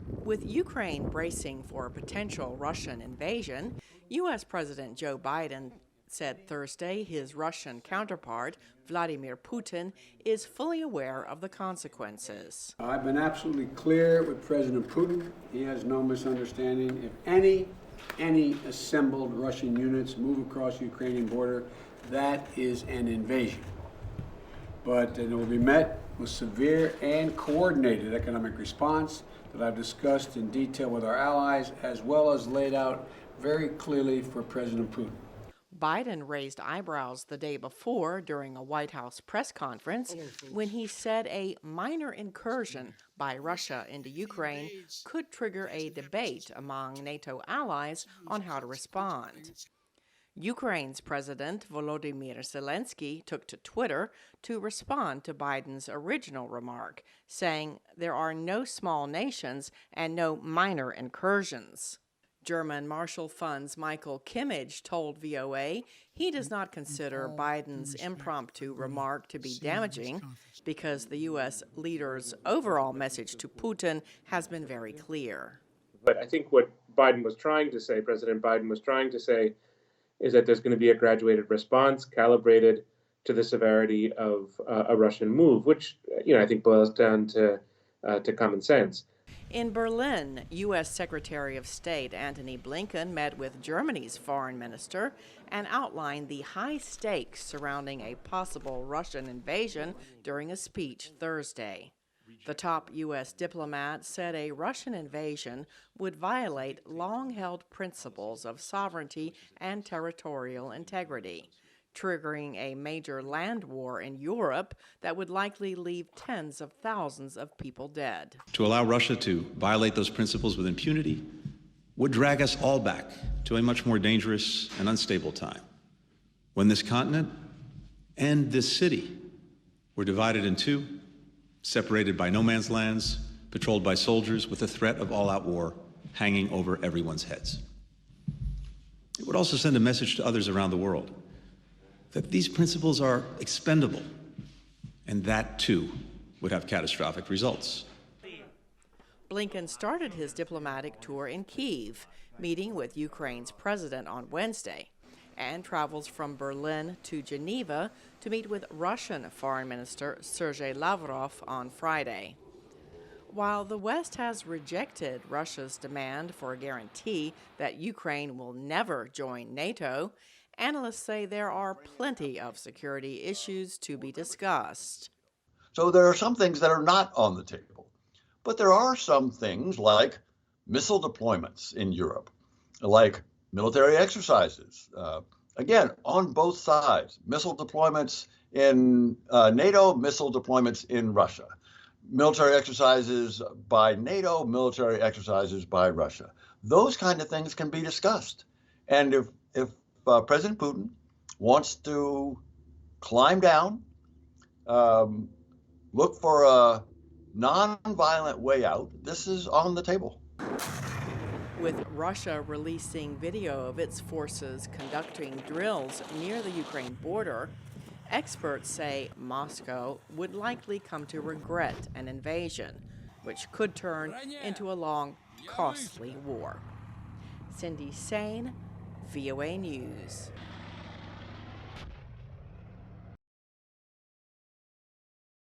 With Ukraine bracing for a potential Russian invasion, U.S. President Joe Biden said Thursday his Russian counterpart, Vladimir Putin, is fully aware of the consequences. I've been absolutely clear with President Putin. He has no misunderstanding. If any assembled Russian units move across the Ukrainian border, that is an invasion. But it will be met with severe and coordinated economic response that I've discussed in detail with our allies, as well as laid out very clearly for President Putin. Biden raised eyebrows the day before during a White House press conference when he said a minor incursion by Russia into Ukraine could trigger a debate among NATO allies on how to respond. Ukraine's President Volodymyr Zelensky took to Twitter to respond to Biden's original remark, saying there are no small nations and no minor incursions. German Marshall Fund's Michael Kimmage told VOA he does not consider Biden's impromptu remark to be damaging because the U.S. leader's overall message to Putin has been very clear. But I think what Biden was trying to say, President Biden was trying to say, is that there's going to be a graduated response calibrated to the severity of a Russian move, which, I think boils down to common sense. In Berlin, U.S. Secretary of State Antony Blinken met with Germany's foreign minister and outlined the high stakes surrounding a possible Russian invasion during a speech Thursday. The top U.S. diplomat said a Russian invasion would violate long-held principles of sovereignty and territorial integrity, triggering a major land war in Europe that would likely leave tens of thousands of people dead. To allow Russia to violate those principles with impunity would drag us all back to a much more dangerous and unstable time, when this continent and this city were divided in two, separated by no man's lands, patrolled by soldiers, with the threat of all-out war hanging over everyone's heads. It would also send a message to others around the world that these principles are expendable, and that, too, would have catastrophic results. Blinken started his diplomatic tour in Kyiv, meeting with Ukraine's president on Wednesday, and travels from Berlin to Geneva to meet with Russian Foreign Minister Sergei Lavrov on Friday. While the West has rejected Russia's demand for a guarantee that Ukraine will never join NATO, analysts say there are plenty of security issues to be discussed. So there are some things that are not on the table, but there are some things like missile deployments in Europe, like military exercises. Again, on both sides, missile deployments in NATO, missile deployments in Russia, military exercises by NATO, military exercises by Russia. Those kind of things can be discussed. And if President Putin wants to climb down, look for a non-violent way out, this is on the table. With Russia releasing video of its forces conducting drills near the Ukraine border, experts say Moscow would likely come to regret an invasion, which could turn into a long, costly war. Cindy Saine, VOA News.